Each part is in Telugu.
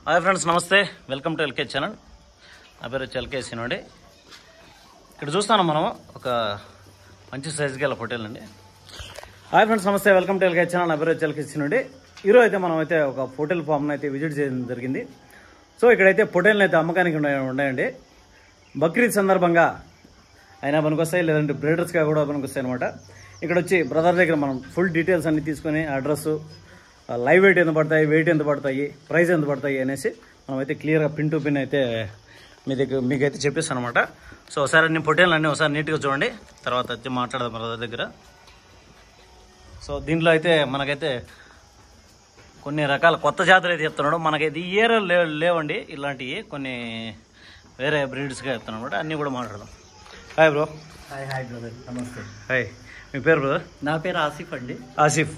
హాయ్ ఫ్రెండ్స్, నమస్తే. Welcome to LK channel. నా పేరు వచ్చి ఎల్కే సీనండి. ఇక్కడ చూస్తాను మనం ఒక మంచి సైజు గల పొట్టేలు అండి. హాయ్ ఫ్రెండ్స్, నమస్తే. Welcome to LK channel. నా పేరు వచ్చి ఎల్కే సీనండి. ఈరోజు అయితే మనం అయితే ఒక పొట్టేల్ ఫామ్ని అయితే విజిట్ చేయడం జరిగింది. సో ఇక్కడైతే పొట్టేలను అయితే అమ్మకానికి ఉన్నాయండి. బక్రీద్ సందర్భంగా అయినా పనికొస్తాయి, లేదంటే బ్రీడర్స్గా కూడా పనికొస్తాయి అనమాట. ఇక్కడ వచ్చి బ్రదర్ దగ్గర మనం ఫుల్ డీటెయిల్స్ అన్ని తీసుకొని అడ్రస్సు, లైవ్ వెయిట్ ఎంత పడతాయి, వెయిట్ ఎంత పడతాయి, ప్రైస్ ఎంత పడతాయి అనేసి మనమైతే క్లియర్గా పిన్ టు పిన్ అయితే మీకైతే చెప్పేస్తాను అనమాట. సో ఒకసారి అన్ని పొట్టేళ్ళు అన్నీ ఒకసారి నీట్గా చూడండి, తర్వాత వచ్చి మాట్లాడదాం బ్రదర్ దగ్గర. సో దీంట్లో అయితే మనకైతే కొన్ని రకాల కొత్త జాతులు అయితే చెప్తున్నాడు. మనకైతే ఈ ఏరియా లేవండి ఇలాంటివి, కొన్ని వేరే బ్రీడ్స్గా చెప్తున్నాను అనమాట. అన్నీ కూడా మాట్లాడదాం. Hi bro. హాయ్ బ్రదర్, నమస్తే. హాయ్, మీ పేరు బ్రదర్? నా పేరు ఆసిఫ్ అండి. ఆసిఫ్.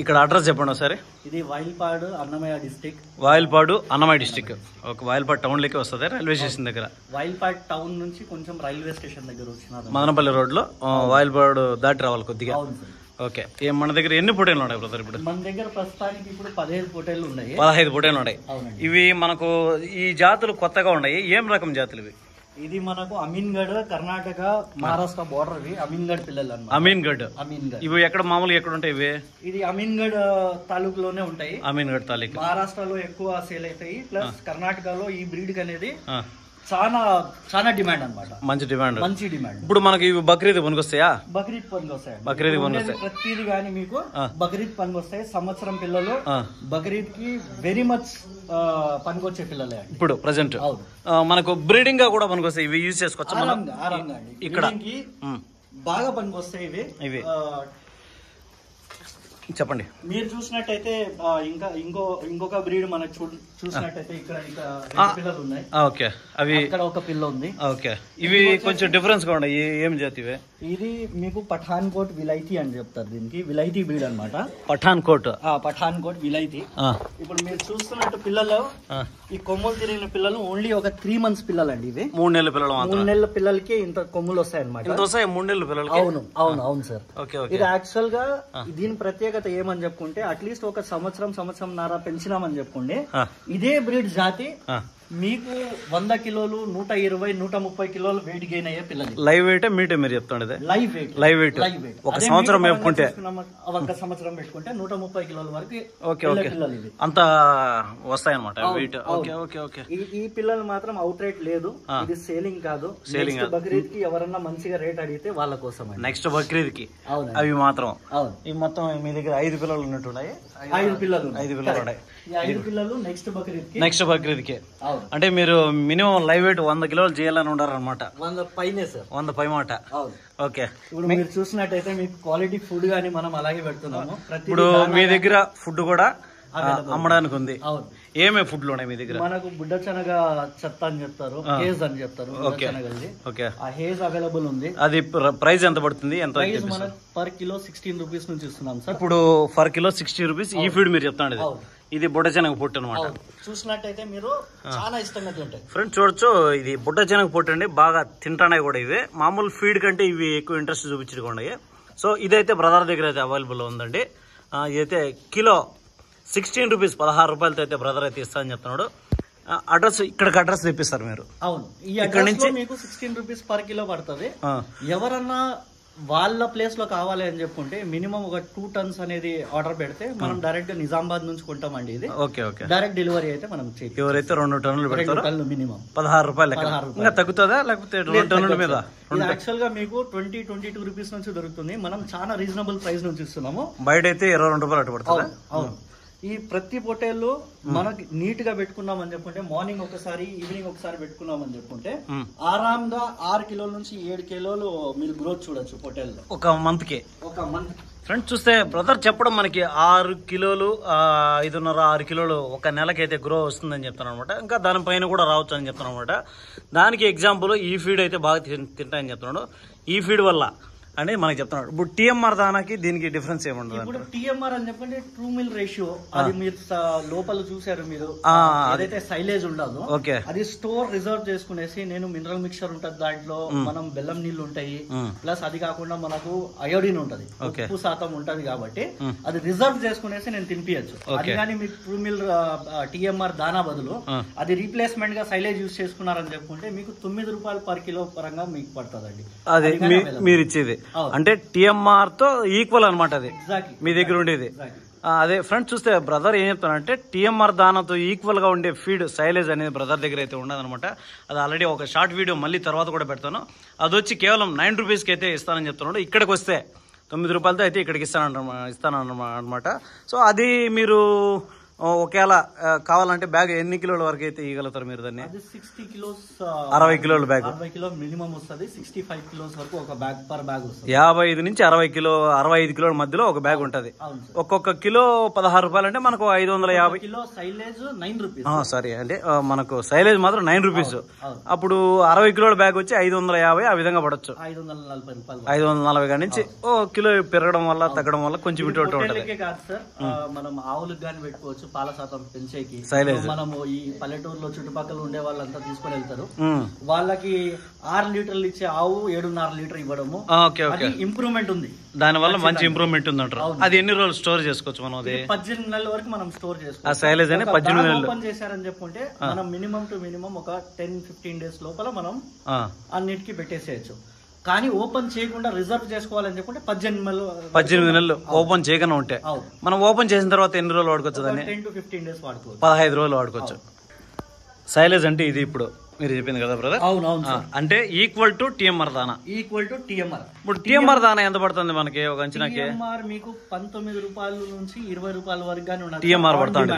ఇక్కడ అడ్రస్ చెప్పండి ఒకసారి. ఇది వాయిల్పాడు, అన్నమయ్య డిస్టిక్. వాయిల్పాడు, అన్నమయ్య డిస్టిక్. ఒక వాయిల్పాడు టౌన్లోకి వస్తుంది, రైల్వే స్టేషన్ దగ్గర. వాయిల్పాడు టౌన్ నుంచి కొంచెం రైల్వే స్టేషన్ దగ్గర వచ్చిన మదనపల్లి రోడ్లో వాయిల్పాడు దాటి రావాలి కొద్దిగా. ఓకే. మన దగ్గర ఎన్ని పొట్టేలు ఉన్నాయి బ్రదర్ ఇప్పుడు? మన దగ్గర ప్రస్తుతానికి ఇప్పుడు 15 పొట్టేలు ఉన్నాయి. 15 పొట్టేలు ఉన్నాయి. ఇవి మనకు ఈ జాతులు కొత్తగా ఉన్నాయి. ఏం రకం జాతులు ఇవి? ఇది మనకు అమీన్గఢ్, కర్ణాటక, మహారాష్ట్ర బోర్డర్. అమీన్గఢ్ పిల్లలు అన్నమాట. అమీన్గఢ్. అమీన్గఢ్ ఇవి ఎక్కడ మామూలుగా ఎక్కడ ఉంటాయి ఇవి? ఇది అమీన్గఢ్ తాలూకులోనే ఉంటాయి. అమీన్గఢ్ తాలూకు. మహారాష్ట్రలో ఎక్కువ సేల్ అవుతాయి. ప్లస్ కర్ణాటకలో ఈ బ్రీడ్ అనేది చాలా డిమాండ్ అన్నమాట. మంచి డిమాండ్. ఇప్పుడు మనకి ఇవి బక్రీద్ పనికొస్తాయా? బక్రీద్ పనికి వస్తాయి. బక్రీద్ పనికొస్తాయి. ప్రతిది కానీ మీకు బక్రీద్ పనికి వస్తాయి. సంవత్సరం పిల్లలు బక్రీద్ కి వెరీ మచ్ పనికొచ్చే పిల్లలే ఇప్పుడు ప్రెసెంట్. మనకు బ్రీడింగ్ గా కూడా పనికొస్తాయి. ఇవి యూజ్ చేసుకోవచ్చు మనం ఇక్కడ. బాగా పనికొస్తాయి ఇవి. చెప్పండి. మీరు చూసినట్టయితే ఇంకా ఇంకొక బ్రీడ్ మనకు చూసినట్టయితే ఇక్కడ పిల్లలు ఉన్నాయి. ఓకే. అవి ఇక్కడ ఒక పిల్ల ఉంది. ఓకే. ఇవి కొంచెం డిఫరెన్స్ గా ఉన్నాయి. ఏం జాతి ఇవి? ఇది మీకు పఠాన్ కోట్ విలైతీ అని చెప్తారు. దీనికి విలైతీ బ్రీడ్ అనమాట. పఠాన్ కోట్. పఠాన్ కోట్ విలైతీ. ఇప్పుడు మీరు చూస్తున్నట్టు పిల్లలు, ఈ కొమ్ములు తిరిగిన పిల్లలు ఓన్లీ ఒక 3 months పిల్లలు అండి. ఇవి 3 నెలల పిల్లలు. 3 నెలల పిల్లలకి ఇంత కొమ్ములు వస్తాయి అనమాట. 3 నెలల పిల్లలు. అవును సార్. ఇది యాక్చువల్ గా దీని ప్రత్యేకత ఏమని చెప్పుకుంటే, అట్లీస్ట్ ఒక సంవత్సరంన్నర పెంచినామని చెప్పుకోండి. ఇదే బ్రీడ్ జాతి మీకు 100 కిలోలు, 120, 130 కిలోలు వెయిట్ గెయిన్ అయ్యే పిల్లలు. లైవ్ వెయిట్ మీటే మీరు చెప్తాండి. లైవ్ వెయిట్ ఒక సంవత్సరం పెట్టుకుంటే, ఒక సంవత్సరం పెట్టుకుంటే 130 కిలోల వరకు పిల్లలు ఇవి అంత వస్తాయి అనమాట వెయిట్. ఈ పిల్లలు మాత్రం అవుట్ రేట్ లేదు. ఇది సేలింగ్ కాదు. సేలింగ్ బక్రీద్ కి ఎవరన్నా మంచిగా రేట్ అడిగితే వాళ్ళ కోసం. నెక్స్ట్ బక్రీద్ కి అవి మాత్రం. ఇవి మొత్తం మీ దగ్గర 5 పిల్లలు ఉన్నట్టున్నాయి. 5 పిల్లలు ఉన్నాయి. 5 పిల్లలు నెక్స్ట్ బక్రీద్ కి. అంటే మీరు మినిమం లైవ్ వెయిట్ 100 కిలోలు చేయాలని ఉండారనమాట. 100 పైనే సార్. 100 పై మాట. ఓకే. ఇప్పుడు మీరు చూసినట్టయితే మీకు క్వాలిటీ ఫుడ్ గానీ మనం అలాగే పెడుతున్నాము. ఇప్పుడు మీ దగ్గర ఫుడ్ కూడా అమ్మడానికి ఉంది. ఏమే ఫుడ్లు ఉన్నాయి మీ దగ్గర? మనకు బుడ్డ శనగ చెత్త అని చెప్తారు, హేజ్ అని చెప్తారు. ఆ హేజ్ అవైలబుల్ ఉంది. అది ప్రైస్ ఎంత పడుతుంది? ఎంత మనకు పర్ కిలో 16 రూపీస్ నుంచి ఇస్తున్నాం సార్. ఇప్పుడు పర్ కిలో 60 రూపీస్. ఈ ఫీడ్ మీరు చెప్తాండి. ఇది బుడ్డ శనగ పొట్టు అనమాట. చూసినట్టయితే మీరు చాలా ఇష్టంగా తింటాయి ఫ్రెండ్స్. చూడొచ్చు, ఇది బుడ్డ శనగ పొట్టు అండి. బాగా తింటాయి కూడా. ఇవి మామూలు ఫీడ్ కంటే ఇవి ఎక్కువ ఇంట్రెస్ట్ చూపించుకోండి. సో ఇదైతే బ్రదర్ దగ్గర అయితే అవైలబుల్ ఉందండి. ఇదైతే కిలో 16 రూపీస్, 16 రూపాయలతో అయితే బ్రదర్ అయితే ఇస్తా అని చెప్తున్నాడు. అడ్రస్ ఇక్కడికి అడ్రస్ తెప్పిస్తారు మీరు. అవును. ఇక్కడ నుంచి మీకు 16 రూపీస్ పర్ కిలో పడుతుంది. ఎవరన్నా వాళ్ళ ప్లేస్ లో కావాలి అని చెప్పుకుంటే మినిమం ఒక 2 tons అనేది ఆర్డర్ పెడితే మనం డైరెక్ట్ గా నిజామాబాద్ నుంచి కొంటామండి. ఇది డైరెక్ట్ డెలివరీ అయితే మనం ఎవరైతే 2 టన్నులు పెడతారో మినిమం 16 రూపాయలు. ఇంకా తగ్గుతుందా లేకపోతే 2 టన్నుల మీద? యాక్చువల్ గా మీకు 22 రూపీస్ నుంచి దొరుకుతుంది. మనం చాలా రీజనబుల్ ప్రైస్ నుంచి ఇస్తున్నాము. బయట అయితే 22 రూపాయలు అటు పడుతుంది. అవును. ఈ ప్రతి పొట్టేళ్ళు మనకి నీట్ గా పెట్టుకున్నామని చెప్పుకుంటే, మార్నింగ్ ఒకసారి, ఈవినింగ్ ఒకసారి పెట్టుకున్నామని చెప్పుకుంటే ఆరాంగా 6 కిలోల నుంచి 7 కిలోలు మీరు గ్రోత్ చూడొచ్చు పొట్టేళ్ళు ఒక మంత్. ఫ్రెండ్స్ చూస్తే బ్రదర్ చెప్పడం మనకి 6 కిలోలు, 5.5, 6 కిలోలు ఒక నెలకైతే గ్రో వస్తుందని చెప్తాను అనమాట. ఇంకా దానిపైన కూడా రావచ్చు అని చెప్తాను అనమాట. దానికి ఎగ్జాంపుల్ ఈ ఫీడ్ అయితే బాగా తింటాయని చెప్తున్నాడు. ఈ ఫీడ్ వల్ల అని మనకి చెప్తున్నాడు. ఇప్పుడు టీఎంఆర్ దానాకి దీనికి డిఫరెన్స్ ఏముండదు? ఇప్పుడు టీఎంఆర్ అని చెప్పంటే ట్రూ మిల్ రేషియో, అది మీరు లోపల చూసారు మీరు, ఏదైతే సైలేజ్ ఉండదు అది స్టోర్ రిజర్వ్ చేసుకునేసి, నేను మినరల్ మిక్చర్ ఉంటది దాంట్లో, మనం బెల్లం నీళ్లు ఉంటాయి, ప్లస్ అది కాకుండా మనకు అయోడిన్ ఉంటది, ఉప్పు శాతం ఉంటది, కాబట్టి అది రిజర్వ్ చేసుకునేసి నేను తినిపించచ్చు. అది కానీ మీకు ట్రూ మిల్ టీఎంఆర్ దానా బదులు అది రీప్లేస్మెంట్ గా సైలేజ్ యూజ్ చేసుకున్నారని చెప్పుకుంటే మీకు 9 రూపాయలు పర్ కిలో పరంగా మీకు పడుతుంది. అది మీరు ఇచ్చేది అంటే టీఎంఆర్ తో ఈక్వల్ అనమాట, అది మీ దగ్గర ఉండేది. అదే ఫ్రెండ్స్ చూస్తే బ్రదర్ ఏం చెప్తానంటే టీఎంఆర్ దానాతో ఈక్వల్ గా ఉండే ఫీడ్ సైలేజ్ అనేది బ్రదర్ దగ్గర అయితే ఉండదనమాట. అది ఆల్రెడీ ఒక షార్ట్ వీడియో మళ్ళీ తర్వాత కూడా పెడతాను. అది వచ్చి కేవలం 9 రూపీస్కి అయితే ఇస్తానని చెప్తున్నాడు. ఇక్కడికి వస్తే 9 రూపాయలతో అయితే ఇక్కడికి ఇస్తానన్నమాట. సో అది మీరు ఒకవేళ కావాలంటే బ్యాగ్ ఎన్ని కిలోల వరకు అయితే ఇవ్వగలుగుతారు మీరు దాన్ని? 60 కిలోస్, 60 కిలోల బ్యాగ్, 60 కిలో మినిమం వస్తుంది. 65 కిలోస్ వరకు ఒక బ్యాగ్ పర్ బ్యాగ్ వస్తుంది. 55 నుంచి 65 కిలోల మధ్యలో ఒక బ్యాగ్ ఉంటది. ఒక్కొక్క కిలో 16 రూపాయలు అంటే మనకు 550 కిలో సైలేజ్ 9 రూపీస్. సారీ అంటే మనకు సైలేజ్ మాత్రం 9 రూపీస్. అప్పుడు 60 కిలోల బ్యాగ్ వచ్చి 550 ఆ విధంగా పడవచ్చు. 540 రూపాయలు, 540 కాడి నుంచి కిలో పెరగడం వల్ల తగ్గడం వల్ల కొంచెం ఇటు ఉంటుంది. కాదు సార్, మనం ఆవులకు గాని పెట్టుకోవచ్చు పాల శాతం పెంచేకి. సైలేజ్ మనము ఈ పల్లెటూరులో చుట్టుపక్కల ఉండే వాళ్ళంతా తీసుకొని వెళ్తారు, వాళ్ళకి 6 లీటర్లు ఇచ్చే ఆవు 7.5 లీటర్ ఇవ్వడము ఇంప్రూవ్మెంట్ ఉంది. దాని వల్ల మంచి ఇంప్రూవ్మెంట్ ఉంది అంటారు. అది ఎన్ని రోజులు స్టోర్ చేసుకోవచ్చు మనం? అది 18 నెలల వరకు మనం స్టోర్ చేసుకోవచ్చు. ఆ సైలేజ్ అని 18 నెలలు ఓపెన్ చేశారని చెప్పుకుంటే మనం మినిమం టు మినిమం ఒక 10-15 డేస్ లోపల మనం అన్నిటికీ పెట్టేసేయచ్చు. కానీ ఓపెన్ చేయకుండా రిజర్వ్ చేసుకోవాలని చెప్పుకుంటే 18 నెలలు ఓపెన్ చేయకుండా ఉంటే మనం ఓపెన్ చేసిన తర్వాత ఎన్ని రోజులు వాడుకోవచ్చు దాన్ని? 10 to 15 డేస్ వాడుకోవచ్చు. 15 రోజులు వాడుకోవచ్చు. సైలేజ్ అంటే ఇది ఇప్పుడు మీరు చెప్పింది కదా బ్రదర్? అవునవును. అంటే ఈక్వల్ టు టీఎంఆర్ దానా. Equal to TMR. ఇప్పుడు టీఎంఆర్ దానా ఎంత పడుతుంది మనకి ఒక అంచనాకి? టీఎంఆర్ మీకు 19 రూపాయల నుంచి 20 రూపాయల వరకు గానీ ఉన్నది టీఎంఆర్ పడుతుంది.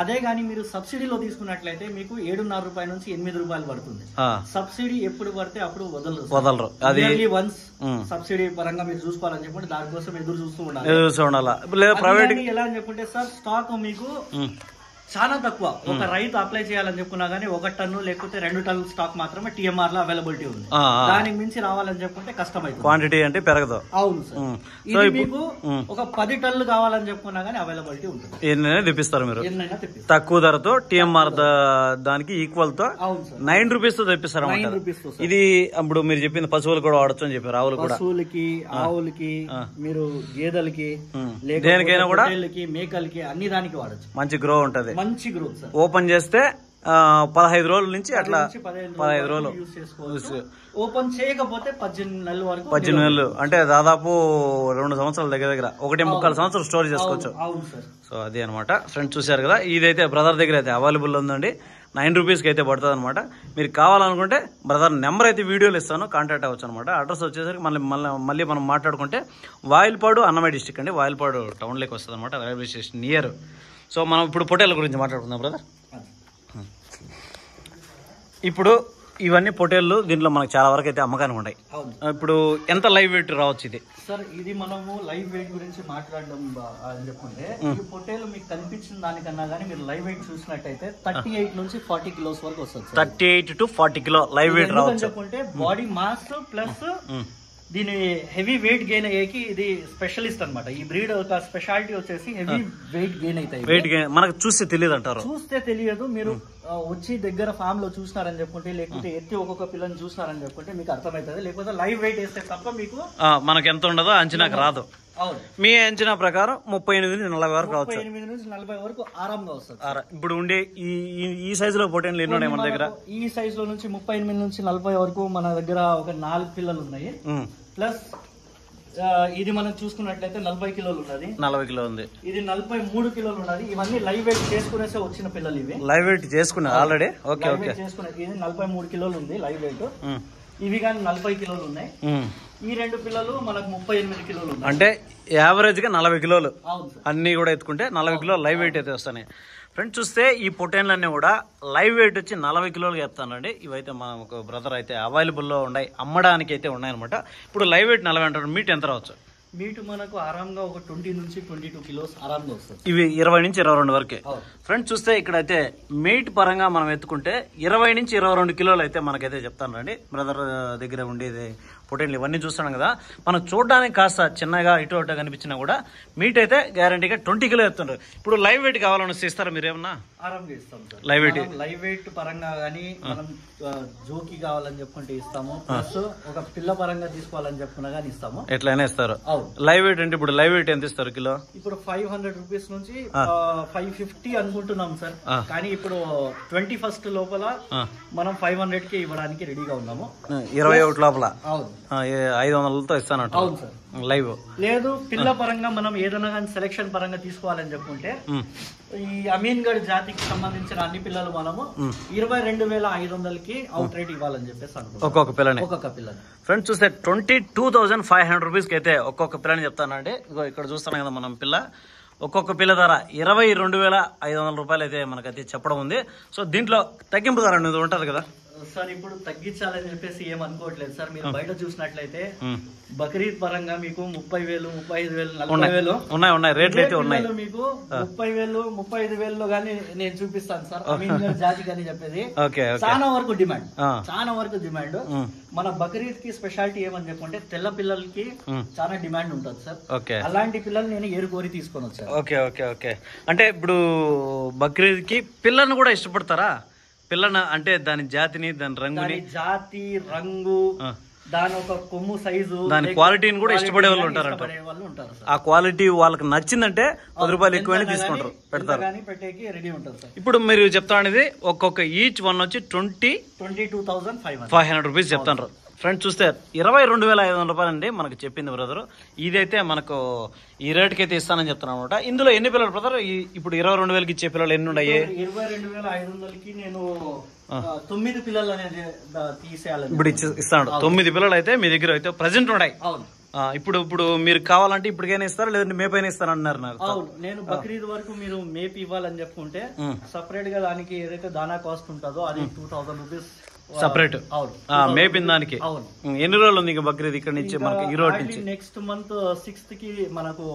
అదే గానీ మీరు సబ్సిడీలో తీసుకున్నట్లయితే మీకు 7.5 రూపాయల నుంచి 8 రూపాయలు పడుతుంది. సబ్సిడీ ఎప్పుడు పడితే అప్పుడు వదలరు. అది వన్స్ సబ్సిడీ పరంగా మీరు చూసుకోవాలని చెప్పండి, దానికోసం ఎదురు చూస్తూ ఉండాలి. ప్రైవేట్ ఎలా అని చెప్పుకుంటే సార్, స్టాక్ మీకు చాలా తక్కువ. ఒక రైతు అప్లై చేయాలని చెప్పుకున్నా గానీ 1 టన్ను లేకపోతే 2 టన్నుల స్టాక్ మాత్రమే టీఎంఆర్ లో అవైలబిలిటీ ఉంది. దానికి మించి రావాలని చెప్పుకుంటే కష్టమైంది, క్వాంటిటీ అంటే పెరగదు. అవును సార్. ఇది మీకు ఒక 10 టన్నులు కావాలని చెప్పుకున్నా గానీ అవైలబిలిటీ ఉంటుంది. ఎన్నైనా తెప్పిస్తారు మీరు, తక్కువ ధరతో టీఎంఆర్ దానికి ఈక్వల్ తో 9 రూపీస్ తో తెప్పిస్తారు. ఇది అప్పుడు మీరు చెప్పింది పశువులు కూడా వాడచ్చు అని చెప్పారు. ఆవులు కూడా, పశువులకి, ఆవులకి, మీరు గేదెలకి, దేనికైనా కూడా, మేకలకి, అన్ని దానికి వాడచ్చు. మంచి గ్రో ఉంటది, మంచి గ్రోత్. ఓపెన్ చేస్తే 15 రోజుల నుంచి అట్లా 15 రోజులు ఓపెన్ చేయకపోతే 18 నెలల వరకు. 18 నెలలు అంటే దాదాపు 2 సంవత్సరాల దగ్గర 1.25 సంవత్సరాలు స్టోర్ చేసుకోవచ్చు. సో అది అనమాట ఫ్రెండ్స్, చూసారు కదా. ఇదైతే బ్రదర్ దగ్గర అయితే అవైలబుల్ ఉందండి. 9 రూపీస్కి అయితే పడుతుంది అనమాట. మీరు కావాలనుకుంటే బ్రదర్ నెంబర్ అయితే వీడియోలు ఇస్తాను, కాంటాక్ట్ అవ్వచ్చు అనమాట. అడ్రస్ వచ్చేసరికి మళ్ళీ మనం మాట్లాడుకుంటే వాయిల్పాడు అన్నమయ్య డిస్టిక్ అండి, వాయిల్పాడు టౌన్లోకి వస్తుంది అనమాట, రైల్వే స్టేషన్ నియర్. సో మనం ఇప్పుడు పొట్టేల గురించి మాట్లాడుకుందాం బ్రదర్. ఇప్పుడు ఇవన్నీ పొట్టేళ్ళు దీంట్లో మనకు చాలా వరకు అయితే అమ్మకానికి ఉంటాయి. ఇప్పుడు ఎంత లైవ్ వెయిట్ రావచ్చు ఇది? సార్ ఇది మనము లైవ్ వెయిట్ గురించి మాట్లాడడం అని చెప్పుకుంటే, ఈ పొట్టేలు మీకు కనిపించిన దానికన్నా కానీ మీరు లైవ్ వెయిట్ చూసినట్టయితే 38 నుంచి 40 కిలోస్ వరకు వస్తుంది. 38 to 40 కిలో లైవ్ వెయిట్ రావచ్చు. చెప్పుకుంటే బాడీ మాస్ ప్లస్ దీని హెవీ వెయిట్ గెయిన్ అయ్యేకి ఇది స్పెషలిస్ట్ అనమాట. ఈ బ్రీడ్ ఒక స్పెషాలిటీ వచ్చేసి హెవీ వెయిట్ గెయిన్ అవుతాయి. వెయిట్ గెయిన్ మనకు చూస్తే తెలియదు అంటారు. చూస్తే తెలియదు, మీరు వచ్చి దగ్గర ఫామ్ లో చూసినారని చెప్పుకుంటే, లేకపోతే ఎత్తి ఒక్కొక్క పిల్లని చూసినారని చెప్పుకుంటే మీకు అర్థమవుతుంది. లేకపోతే లైవ్ వెయిట్ వేస్తే తప్ప మీకు మనకు ఎంత ఉండదో అంచనాకు రాదు. మీ అంచనా ప్రకారం 38 నుంచి 40 వరకు రావచ్చు. 38 నుంచి 40 వరకు ఆరాంగా వస్తుంది. ఇప్పుడు ఉండే ఈ సైజ్ లో పొట్టేళ్ళు ఎన్ని ఉన్నాయి మన దగ్గర? ఈ సైజ్ లో నుంచి 38 నుంచి 40 వరకు మన దగ్గర ఒక 4 పిల్లలు ఉన్నాయి. ప్లస్ ఇది మనం చూసుకున్నట్లయితే 40 కిలోలు ఉన్నది. 40 కిలో ఉంది. ఇది 43 కిలోలు ఉన్నది. ఇవన్నీ లైవ్ వెయిట్ చేసుకునేసే వచ్చిన పిల్లలు. ఇవి లైవ్ వెయిట్ చేసుకున్నా ఆల్రెడీ. Okay okay. చేసుకున్నది ఇది 43 కిలోలు ఉంది లైవ్ వెయిట్. ఇవి కానీ 40 కిలోలు ఉన్నాయి. ఈ 2 పిల్లలు మనకు 38 కిలోలు ఉన్నాయి. అంటే యావరేజ్ గా 40 కిలోలు అన్ని కూడా ఎత్తుకుంటే 40 కిలోలు లైవ్ వెయిట్ అయితే వస్తాయి. ఫ్రెండ్స్ చూస్తే ఈ పొట్టేన్లన్నీ కూడా లైవ్ వెయిట్ వచ్చి 40 కిలోలు చెప్తానండి. ఇవైతే మనకు బ్రదర్ అయితే అవైలబుల్లో ఉన్నాయి, అమ్మడానికి అయితే ఉన్నాయన్నమాట. ఇప్పుడు లైవ్ వెయిట్ 40 అంటారు. మీట్ ఎంత రావచ్చు? మీట్ మనకు ఆరాంగా ఒక 20 నుంచి 22 కిలోస్ ఆరాంగా వస్తుంది. ఇవి 20 నుంచి 22 వరకే. ఫ్రెండ్స్ చూస్తే ఇక్కడైతే మీట్ పరంగా మనం ఎత్తుకుంటే 20 నుంచి 22 కిలోలు అయితే మనకైతే చెప్తాను రండి. బ్రదర్ దగ్గర ఉండేది పొటేన్లు ఇవన్నీ చూస్తున్నాం కదా, మనం చూడడానికి కాస్త చిన్నగా ఇటు అటు కనిపించినా కూడా మీట్ అయితే గ్యారంటీగా 20 కిలో ఎత్తుంటారు. ఇప్పుడు లైవ్ వెయిట్ కావాలని ఇస్తారా మీరు ఏమన్నా? ఆరాంగా ఇస్తాం సార్. లైవ్ వెయిట్ పరంగా కానీ మనం జోకి కావాలని చెప్పుకుంటే ఇస్తాము, ప్లస్ ఒక పిల్ల పరంగా తీసుకోవాలని చెప్పుకున్నా కానీ ఇస్తాము. ఎట్లయినా ఇస్తారు. లైవ్ వెయిట్ అంటే ఇప్పుడు లైవ్ వెయిట్ ఎంత ఇస్తారు కిలో? ఇప్పుడు 500 రూపీస్ నుంచి 550 అనుకుంటున్నాం సార్. కానీ ఇప్పుడు 21st లోపల మనం 500 కి ఇవ్వడానికి రెడీగా ఉన్నాము. 21 లోపల 500తో ఇస్తానంట. అవును సార్. లైవ్ లేదు పిల్ల పరంగా మనం ఏదైనా కానీ సెలక్షన్ పరంగా తీసుకోవాలని చెప్పుకుంటే ఈ అమీన్గఢ్ జాతికి సంబంధించిన అన్ని పిల్లలు మనము 22,500కి అవుట్ రేట్ ఇవ్వాలని చెప్పేసి అనుకుంటాం ఒక్కొక్క పిల్లని. ఫ్రెండ్స్ చూస్తే 22,500 రూపీస్కి అయితే ఒక్కొక్క పిల్లని చెప్తానండి. ఇక్కడ చూస్తున్నాం కదా మనం పిల్ల, ఒక్కొక్క పిల్ల ధర 22,500 రూపాయలు అయితే మనకైతే చెప్పడం ఉంది. సో దీంట్లో తగ్గింపు ధర అనేది ఉంటుంది కదా సార్? ఇప్పుడు తగ్గించాలని చెప్పేసి ఏమనుకోవట్లేదు సార్. మీరు బయట చూసినట్లయితే బక్రీద్ పరంగా మీకు 30,000, 35,000, 40,000 ఉన్నాయి రేట్లు అయితే ఉన్నాయి. మీకు 30,000, 35,000 గానీ నేను చూపిస్తాను సార్. అమీన్గఢ్ జాతి కానీ చెప్పేది చాలా వరకు డిమాండ్. మన బక్రీద్ కి స్పెషాలిటీ ఏమని చెప్పుకుంటే తెల్ల పిల్లలకి చాలా డిమాండ్ ఉంటుంది సార్. అలాంటి పిల్లలు నేను ఏరుకోరి తీసుకొని వచ్చాను. ఓకే. అంటే ఇప్పుడు బక్రీద్ కి పిల్లలను కూడా ఇష్టపడతారా? పిల్లన అంటే దాని జాతిని, దాని రంగుని, రంగు, దాని ఒక కొమ్ము సైజు, దాని క్వాలిటీని కూడా ఇష్టపడే వాళ్ళు ఉంటారు. ఆ క్వాలిటీ వాళ్ళకి నచ్చిందంటే 10 రూపాయలు ఎక్కువైనా తీసుకుంటారు, పెడతారు. ఇప్పుడు మీరు చెప్తా అనేది ఒక్కొక్క ఈచ్ వన్ వచ్చి 22,500 రూపీస్ చెప్తాను. ఫ్రెండ్స్ చూస్తే 22,500 రూపాయలు అండి మనకు చెప్పింది బ్రదర్. ఇదైతే మనకు ఈ రేట్కి అయితే ఇస్తానని చెప్తాను అనమాట. ఇందులో ఎన్ని పిల్లలు బ్రదర్? ఇప్పుడు 22,000కి ఇచ్చే పిల్లలు ఎన్ని ఉన్నాయి? 22,500కి నేను 9 పిల్లలు అనేది తీసేయాలి. ఇప్పుడు ఇస్తాను 9 పిల్లలు అయితే మీ దగ్గర అయితే ప్రజెంట్ ఉన్నాయి. ఇప్పుడు మీరు కావాలంటే ఇప్పటికైనా ఇస్తారా, లేదంటే మేపైనా ఇస్తారన్నారు నాకు. అవును, నేను బక్రీద్ వరకు మీరు మేపు ఇవ్వాలని చెప్పుకుంటే సపరేట్ గా దానికి ఏదైతే దానా కాస్ట్ ఉంటుందో అది 2,000 రూపీస్ సపరేట్ మేపిన దానికి. ఎన్ని రోజులు ఉంది బక్రీద్ ఇక్కడ నుంచి మనకి? ఈ రోజు నుంచి నెక్స్ట్ మంత్ 6th కి మనకు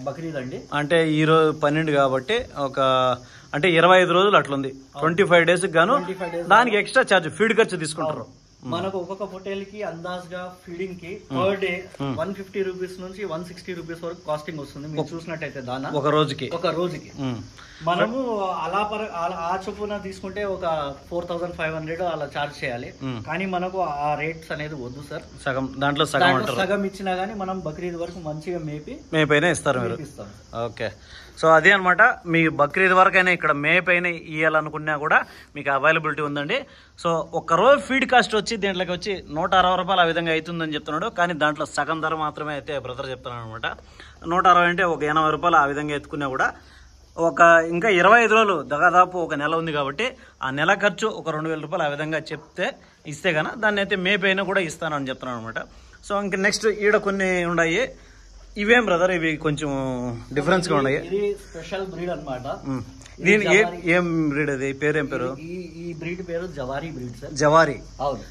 బక్రీద్ అండి. అంటే ఈ రోజు 12 కాబట్టి ఒక అంటే 25 రోజులు అట్లుంది. 25 డేస్ గాను దానికి ఎక్స్ట్రా చార్జ్ ఫీడ్ ఖర్చు తీసుకుంటారు. మనకు ఒక్కొక్క హోటల్ కి అందాజ్ గా ఫీడింగ్ కి పర్ డే 150 రూపీస్ నుంచి 160 రూపీస్ వరకు కాస్టింగ్ వస్తుంది. మీరు చూసినట్టయితే దానా ఒక రోజుకి మనము ఆ చొప్పున తీసుకుంటే ఒక 4,500 అలా చార్జ్ చేయాలి. కానీ మనకు ఆ రేట్స్ అనేది వద్దు సార్. దాంట్లో సగం ఇచ్చినా గానీ మనం బక్రీద్ వరకు మంచిగా మేపైనా ఇస్తారు మీరు. ఓకే, సో అదే అనమాట. మీ బక్రీద్ వరకైనా ఇక్కడ మేపైనా ఇవ్వాలనుకున్నా కూడా మీకు అవైలబిలిటీ ఉందండి. సో ఒక్క రోజు ఫీడ్ కాస్ట్ వచ్చి దీంట్లోకి వచ్చి 160 రూపాయలు ఆ విధంగా అవుతుందని చెప్తున్నాడు. కానీ దాంట్లో సగం ధర మాత్రమే అయితే బ్రదర్ చెప్తున్నాడు అనమాట. 160 అంటే ఒక 80 రూపాయలు ఆ విధంగా ఎత్తుకున్నా కూడా ఇంకా 25 రోజులు దాదాపు ఒక నెల ఉంది కాబట్టి ఆ నెల ఖర్చు ఒక 2,000 రూపాయలు ఆ విధంగా ఇస్తే గాన దాన్ని అయితే మేపైనా కూడా ఇస్తానని చెప్తున్నాను అనమాట. సో ఇంక నెక్స్ట్ ఈడ కొన్ని ఉన్నాయి. ఇవేం బ్రదర్? ఇవి కొంచెం డిఫరెన్స్ గా ఉన్నాయి. ఇది స్పెషల్ బ్రీడ్ అన్నమాట. దీని ఏం బ్రీడ్? అది పేరేం పేరు? ఈ బ్రీడ్ పేరు జవారీ బ్రీడ్ సార్. జవారీ. అవును.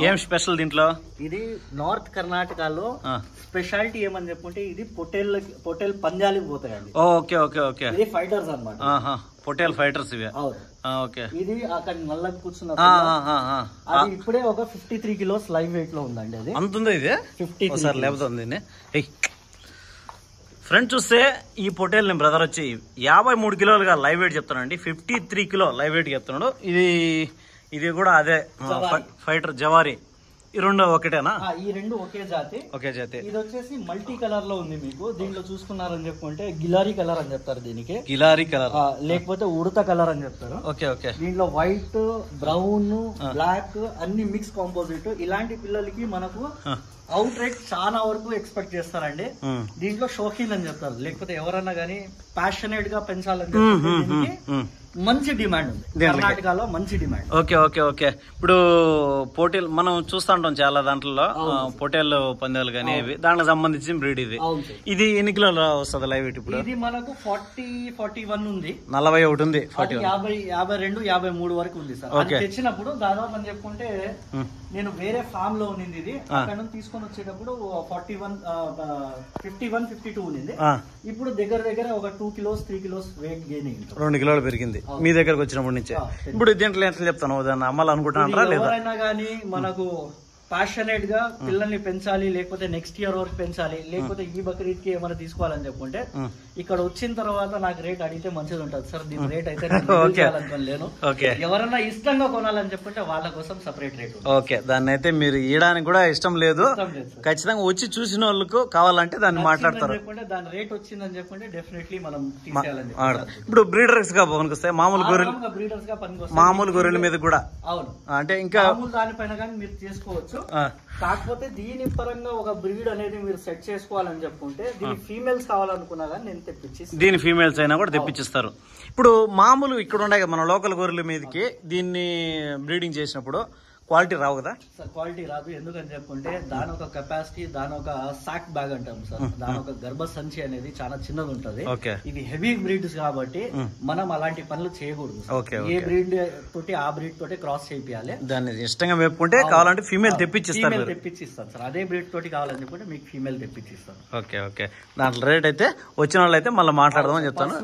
ఏం స్పెషల్ దీంట్లో? ఇది నార్త్ కర్ణాటకలో స్పెషాలిటీ ఏమని చెప్పుకుంటే ఇది పొటేల్ పంజాలకు పోతాయండి. ఓకే. ఇది ఫైటర్స్ అన్నమాట. పొటేల్ ఫైటర్స్ ఇవే. ఓకే. ఇది అక్కడ నల్లకి కూర్చున్న అది ఇప్పుడే ఒక 53 కిలోస్ లైవ్ వెయిట్ లో ఉందండి. అది అంత ఉందా? ఇది 53 లేకపోతుంది. ఫ్రెండ్స్ చూస్తే ఈ పొటేల్ ని బ్రదర్ వచ్చి 53 కిలోలుగా లైవ్ వెయిట్ చెప్తానండి. 53 కిలో లైవ్ వెయిట్ చెప్తున్నాడు. ఇది కూడా అదే ఫైటర్ జవారీ. ఈ రెండు ఒకటేనా? ఈ రెండు ఒకే జాతి. ఇది వచ్చేసి మల్టీ కలర్ లో ఉంది. మీకు దీంట్లో చూసుకున్నారని చెప్పుకుంటే గిలారీ కలర్ అని చెప్తారు దీనికి. గిలారీ కలర్ లేకపోతే ఉడత కలర్ అని చెప్తారు. ఓకే. దీంట్లో వైట్, బ్రౌన్, బ్లాక్ అన్ని మిక్స్ కాంపోజిట్. ఇలాంటి పిల్లలకి మనకు అవుట్ రేట్ చాలా వరకు ఎక్స్పెక్ట్ చేస్తారండి. దీంట్లో షోకీన్ అని చెప్తారు. లేకపోతే ఎవరన్నా గానీ ప్యాషనేట్ గా పెంచాలని చెప్పి మంచి డిమాండ్ ఉంది కర్ణాటకలో. మంచి డిమాండ్. ఓకే. ఇప్పుడు పోటీలు మనం చూస్తూ ఉంటాం చాలా దాంట్లో పొటేల్ పందాలు కానీ ఇవి దానికి సంబంధించిన బ్రీడ్ ఇది. ఇది ఎన్ని కిలోలు వస్తుంది లైవ్ వెయిట్? ఇప్పుడు ఇది మనకు 40-41 ఉంది. 41 ఉంది. 52, 53 వరకు ఉంది సార్. అది తెచ్చినప్పుడు దాదాపు అని చెప్పుకుంటే నేను వేరే ఫామ్ లో ఉన్నింది. ఇది అక్కడ నుంచి తీసుకొని వచ్చేటప్పుడు 51, 52 ఉంది. ఇప్పుడు దగ్గర ఒక 2 కిలోస్ 3 కిలోస్ వెయిట్ గెయిన్ అయింది. 2 కిలోలు పెరిగింది మీ దగ్గరకు వచ్చినప్పటి నుంచే. ఇప్పుడు దీంట్లో ఎట్లా చెప్తాను? దాన్ని అమ్మాలనుకుంటున్నారా లేదా? ఎవరైనా కానీ మనకు ప్యాషనేట్ గా పిల్లల్ని పెంచాలి, లేకపోతే నెక్స్ట్ ఇయర్ వరకు పెంచాలి, లేకపోతే ఈ బక్రీద్ కి ఏమైనా తీసుకోవాలని చెప్పుకుంటే ఇక్కడ వచ్చిన తర్వాత నాకు రేట్ అడిగితే మంచిది ఉంటుంది సార్. దీని రేట్ అయితే లేను. ఎవరైనా ఇష్టంగా కొనాలని చెప్పుకుంటే వాళ్ళ కోసం సపరేట్ రేట్. ఓకే, దాన్ని అయితే మీరు ఇయడానికి కూడా ఇష్టం లేదు, ఖచ్చితంగా వచ్చి చూసిన వాళ్ళకు కావాలంటే దాన్ని మాట్లాడతారు. దాని రేట్ వచ్చిందని చెప్పుకుంటే డెఫినెట్లీ మనం తీసేయాలని. ఇప్పుడు బ్రీడర్స్ గా పనికొస్తాయి, మామూలు గొర్రెలు, బ్రీడర్స్ గా పనికొస్తాయి, మామూలు గొర్రెల మీద కూడా. అవును, అంటే ఇంకా దానిపైన కానీ మీరు చేసుకోవచ్చు. కాకపోతే దీని పరంగా ఒక బ్రీడ్ అనేది మీరు సెట్ చేసుకోవాలని చెప్పుకుంటే దీని ఫీమేల్స్ కావాలనుకున్నా కానీ నేను తెప్పించి, దీని ఫీమేల్స్ అయినా కూడా తెప్పించిస్తారు. ఇప్పుడు మామూలు ఇక్కడ ఉన్నాయి మన లోకల్ గొర్రెల మీదకి దీన్ని బ్రీడింగ్ చేసినప్పుడు క్వాలిటీ రావు కదా సార్? క్వాలిటీ రాదు. ఎందుకని చెప్పుకుంటే దాని ఒక కెపాసిటీ, దాని ఒక సాక్ బ్యాగ్ అంటాం సార్, దాని ఒక గర్భ సంచి అనేది చాలా చిన్నది ఉంటది. ఇవి హెవీ బ్రీడ్స్ కాబట్టి మనం అలాంటి పనులు చేయకూడదు. ఏ బ్రీడ్ తోటి ఆ బ్రీడ్ తోటి క్రాస్ చేయాలి. దాన్ని ఇష్టంగా మేపుకుంటే కావాలంటే ఫీమేల్ తెప్పించిస్తారు సార్. అదే బ్రీడ్ తోటి కావాలని చెప్పుకుంటే మీకు ఫీమేల్ తెప్పించిస్తాను. ఓకే ఓకే, దాంట్లో రేట్ అయితే వచ్చిన వాళ్ళు అయితే మళ్ళీ మాట్లాడదామని చెప్తాను.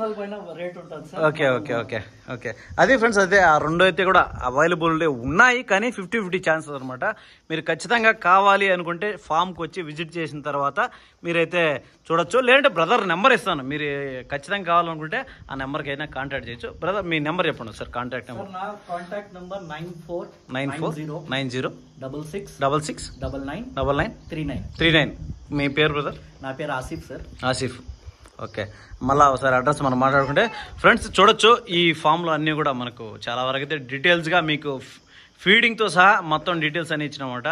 రేట్ ఉంటుంది sir. Okay okay okay okay, అదే ఫ్రెండ్స్, అయితే ఆ రెండు అయితే కూడా అవైలబుల్ ఉన్నాయి, కానీ 50-50 ఛాన్సెస్ అనమాట. మీరు ఖచ్చితంగా కావాలి అనుకుంటే ఫామ్కి వచ్చి విజిట్ చేసిన తర్వాత మీరైతే చూడొచ్చు. లేదంటే బ్రదర్ నెంబర్ ఇస్తాను, మీరు ఖచ్చితంగా కావాలనుకుంటే ఆ నెంబర్కి అయినా కాంటాక్ట్ చేయొచ్చు. బ్రదర్ మీ నెంబర్ చెప్పండి sir, contact number. Contact number 949066999939. మీ పేరు బ్రదర్? నా పేరు ఆసిఫ్ సార్. ఆసిఫ్. ఓకే, మళ్ళీ ఒకసారి అడ్రస్ మనం మాట్లాడుకుంటే ఫ్రెండ్స్ చూడొచ్చు. ఈ ఫామ్లో అన్నీ కూడా మనకు చాలా వరకు అయితే డీటెయిల్స్గా మీకు ఫీడింగ్తో సహా మొత్తం డీటెయిల్స్ అని ఇచ్చినమాట.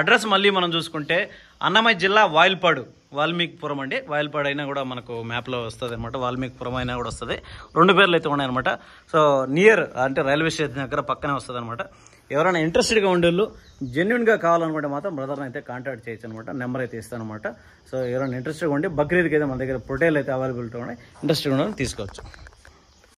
అడ్రస్ మళ్ళీ మనం చూసుకుంటే అన్నమయ్య జిల్లా వాయిల్పాడు, వాల్మీకిపురం అండి. వాయిల్పాడు అయినా కూడా మనకు మ్యాప్లో వస్తుంది అనమాట, వాల్మీకిపురం అయినా కూడా వస్తుంది. రెండు పేర్లు అయితే ఉన్నాయన్నమాట. సో నియర్ అంటే రైల్వే స్టేషన్ దగ్గర పక్కనే వస్తుంది అనమాట. ఎవరైనా ఇంట్రెస్టెడ్గా ఉండేళ్ళు జెన్యున్గా కావాలనుకుంటే మాత్రం బ్రదర్ని అయితే కాంటాక్ట్ చేయొచ్చు అనమాట. నెంబర్ అయితే ఇస్తాను అనమాట. సో ఎవరైనా ఇంట్రెస్ట్గా ఉండి బక్రీద్కి అయితే మన దగ్గర పొటేల్ అయితే అవైలబిలిటీ ఉన్నాయి, ఇంట్రెస్ట్గా ఉండాలని తీసుకోవచ్చు.